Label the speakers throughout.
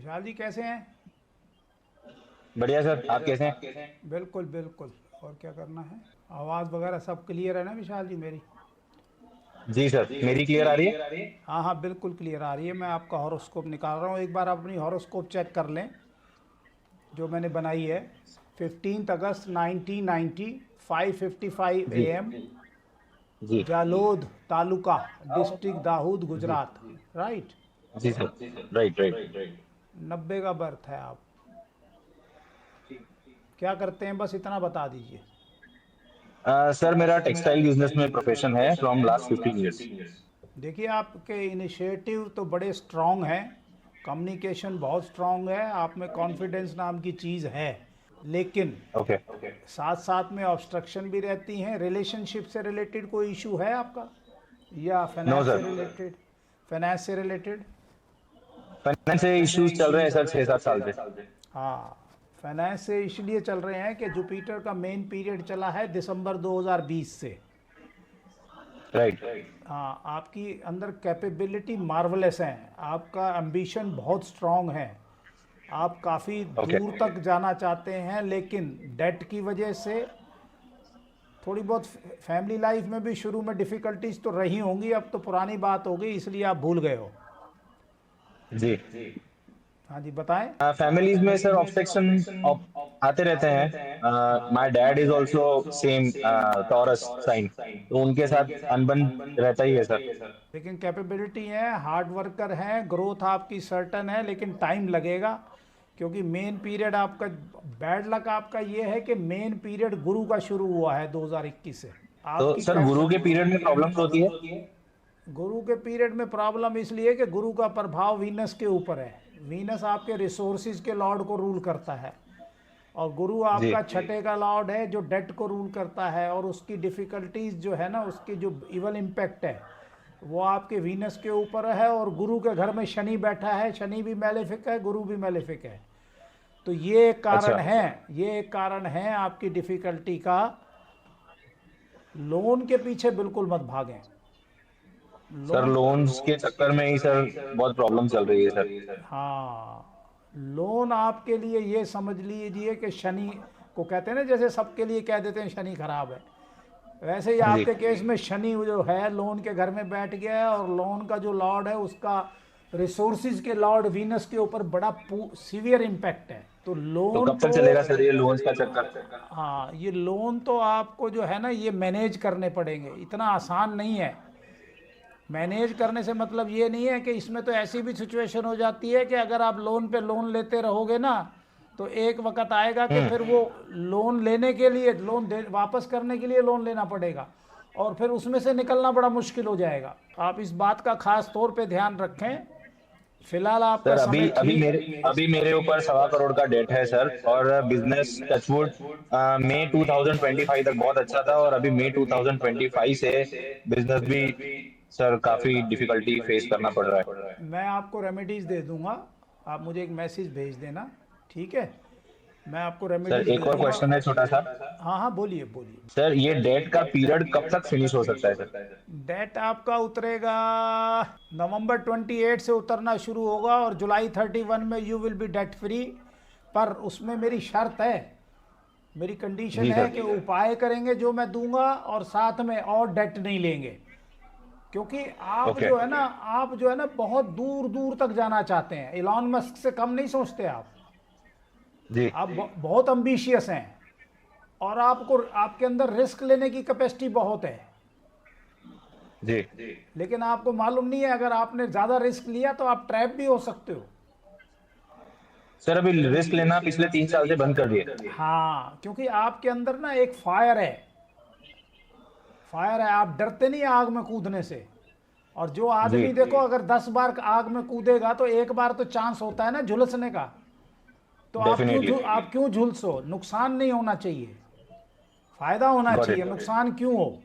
Speaker 1: विशाल जी कैसे हैं?
Speaker 2: बढ़िया सर, आप कैसे हैं?
Speaker 1: बिल्कुल बिल्कुल। और क्या करना है? आवाज़ वगैरह सब क्लियर है ना विशाल जी मेरी?
Speaker 2: जी सर, मेरी क्लियर आ रही है।
Speaker 1: हाँ हाँ बिल्कुल क्लियर आ रही है। मैं आपका हॉरोस्कोप निकाल रहा हूँ, एक बार आप अपनी हॉरोस्कोप चेक कर लें जो मैंने बनाई है। 15 अगस्त 1990, 5:55
Speaker 2: जी
Speaker 1: AM,
Speaker 2: जी
Speaker 1: जालोद तालुका, डिस्ट्रिक्ट दाऊद,
Speaker 2: जी
Speaker 1: गुजरात। राइट।
Speaker 2: जी सर। Right right.
Speaker 1: 90 का बर्थ है आप। क्या करते हैं बस इतना बता दीजिए।
Speaker 2: सर, मेरा टेक्सटाइल बिजनेस में प्रोफेशन है फ्रॉम लास्ट 15 इयर्स।
Speaker 1: देखिए आपके इनिशिएटिव तो बड़े स्ट्रॉन्ग हैं, कम्युनिकेशन बहुत स्ट्रॉन्ग है, आप में कॉन्फिडेंस नाम की चीज़ है, लेकिन
Speaker 2: ओके।
Speaker 1: साथ साथ में ऑब्स्ट्रक्शन भी रहती हैं। रिलेशनशिप से रिलेटेड कोई इशू है आपका, या
Speaker 2: नो
Speaker 1: फाइनेंस से
Speaker 2: सर,
Speaker 1: रिलेटेड? फाइनेंस से रिलेटेड?
Speaker 2: फाइनेंस से इश्यूज चल रहे हैं सर 6-7 साल से।
Speaker 1: हाँ, फाइनेंस से इसलिए चल रहे हैं कि जुपिटर का मेन पीरियड चला है दिसंबर 2020 से।
Speaker 2: राइट।
Speaker 1: हाँ, आपकी अंदर कैपेबिलिटी मार्वलेस है, आपका एम्बिशन बहुत स्ट्रांग है, आप काफ़ी
Speaker 2: ओके।
Speaker 1: दूर तक जाना चाहते हैं, लेकिन डेट की वजह से थोड़ी बहुत फैमिली लाइफ में भी शुरू में डिफ़िकल्टीज तो रही होंगी, अब तो पुरानी बात हो गई इसलिए आप भूल गए हो।
Speaker 2: जी।
Speaker 1: हाँ जी बताएं।
Speaker 2: फैमिलीज में सर ऑब्स्ट्रक्शन आते रहते हैं। My dad is also same Taurus sign, तो उनके साथ अनबन रहता ही है सर।
Speaker 1: लेकिन कैपेबिलिटी है, हार्ड वर्कर हैं, ग्रोथ आपकी सर्टन है, लेकिन टाइम लगेगा, क्योंकि मेन पीरियड आपका, बैड लक आपका ये है कि मेन पीरियड गुरु का शुरू हुआ है 2021 से।
Speaker 2: तो
Speaker 1: आपकी
Speaker 2: सर, गुरु के पीरियड में प्रॉब्लम्स होती है।
Speaker 1: गुरु के पीरियड में प्रॉब्लम इसलिए कि गुरु का प्रभाव वीनस के ऊपर है। वीनस आपके रिसोर्सिस के लॉर्ड को रूल करता है, और गुरु
Speaker 2: जी।
Speaker 1: आपका छठे का लॉर्ड है जो डेट को रूल करता है, और उसकी डिफ़िकल्टीज जो है ना, उसकी जो इवल इम्पैक्ट है वो आपके वीनस के ऊपर है। और गुरु के घर में शनि बैठा है, शनि भी मैलेफिक है, गुरु भी मैलेफिक है। तो ये एक कारण
Speaker 2: अच्छा।
Speaker 1: है, ये एक कारण है आपकी डिफ़िकल्टी का। लोन के पीछे बिल्कुल मत भागें।
Speaker 2: सर,
Speaker 1: लोन,
Speaker 2: लोन्स के चक्कर में ही सर बहुत प्रॉब्लम चल रही है सर।
Speaker 1: हाँ, लोन आपके लिए ये समझ लीजिए कि शनि को कहते हैं ना, जैसे सबके लिए कह देते हैं शनि खराब है, वैसे ही
Speaker 2: जी।
Speaker 1: आपके केस में शनि जो है लोन के घर में बैठ गया है, और लोन का जो लॉर्ड है उसका रिसोर्सिस के लॉर्ड वीनस के ऊपर बड़ा सीवियर इम्पैक्ट है। तो
Speaker 2: तो
Speaker 1: लोन
Speaker 2: कब तक
Speaker 1: तो,
Speaker 2: चलेगा सर ये लोन्स का चक्कर?
Speaker 1: हाँ, ये लोन तो आपको जो है ना ये मैनेज करने पड़ेंगे, इतना आसान नहीं है। मैनेज करने से मतलब ये नहीं है कि इसमें तो ऐसी भी सिचुएशन हो जाती है कि अगर आप लोन पे लोन लेते रहोगे ना, तो एक वक्त आएगा कि फिर वो लोन लेने के लिए, लोन दे वापस करने के लिए लोन लेना पड़ेगा, और फिर उसमें से निकलना बड़ा मुश्किल हो जाएगा। आप इस बात का खास तौर पे ध्यान रखें। फिलहाल आपका
Speaker 2: सर, अभी
Speaker 1: समय ठीक।
Speaker 2: अभी मेरे ऊपर 1.25 करोड़ का डेट है सर, और बिजनेस टचवुड मई 2025 तक बहुत अच्छा था, और अभी मई 2025 से बिजनेस भी सर काफी डिफिकल्टी फेस करना पड़ रहा है।
Speaker 1: मैं आपको रेमेडीज़ दे दूंगा, आप मुझे एक मैसेज भेज देना, ठीक है? मैं आपको
Speaker 2: सर,
Speaker 1: रेमेडीज़ दे
Speaker 2: एक और
Speaker 1: दूंगा।
Speaker 2: क्वेश्चन है छोटा सा।
Speaker 1: हाँ हाँ बोलिए बोलिए।
Speaker 2: सर, ये डेट का पीरियड कब तक फिनिश हो सकता है सर?
Speaker 1: डेट आपका उतरेगा, नवंबर 28 से उतरना शुरू होगा, और जुलाई 31 में you will be debt free. पर उसमें मेरी शर्त है, मेरी कंडीशन
Speaker 2: जी
Speaker 1: है
Speaker 2: सर।
Speaker 1: कि उपाय करेंगे जो मैं दूंगा, और साथ में और डेट नहीं लेंगे। क्योंकि आप
Speaker 2: ओके।
Speaker 1: जो है ना, आप जो है ना बहुत दूर दूर तक जाना चाहते हैं, इलॉन मस्क से कम नहीं सोचते
Speaker 2: जी
Speaker 1: आप बहुत अम्बिशियस हैं, और आपको, आपके अंदर रिस्क लेने की कैपेसिटी बहुत है।
Speaker 2: जी।
Speaker 1: लेकिन आपको मालूम नहीं है, अगर आपने ज़्यादा रिस्क लिया तो आप ट्रैप भी हो सकते हो।
Speaker 2: सर, अभी रिस्क लेना पिछले 3 साल से बंद कर दिए।
Speaker 1: हाँ, क्योंकि आपके अंदर ना एक फायर है, फायर है, आप डरते नहीं आग में कूदने से। और जो
Speaker 2: जी।
Speaker 1: आदमी देखो अगर 10 बार आग में कूदेगा तो एक बार तो चांस होता है ना झुलसने का। तो
Speaker 2: डेफिनेटली।
Speaker 1: आप क्यों झुलसो? नुकसान नहीं होना चाहिए, फायदा होना
Speaker 2: गॉट
Speaker 1: चाहिए,
Speaker 2: इट।
Speaker 1: नुकसान क्यों हो?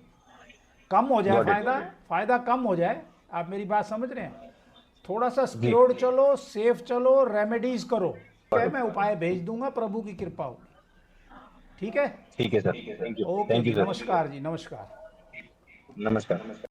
Speaker 1: कम हो जाए
Speaker 2: गॉट इट।
Speaker 1: फायदा, फायदा कम हो जाए। आप मेरी बात समझ रहे हैं? थोड़ा सा
Speaker 2: जी।
Speaker 1: सिक्योर्ड चलो, सेफ चलो, रेमेडीज करो। ठीक
Speaker 2: गॉट
Speaker 1: है,
Speaker 2: इट।
Speaker 1: मैं उपाय भेज दूंगा, प्रभु की कृपा होगी। ठीक है।
Speaker 2: ठीक है sir, thank you.
Speaker 1: Okay
Speaker 2: thank
Speaker 1: जी,
Speaker 2: यू सर।
Speaker 1: नमस्कार जी, नमस्कार।
Speaker 2: नमस्कार।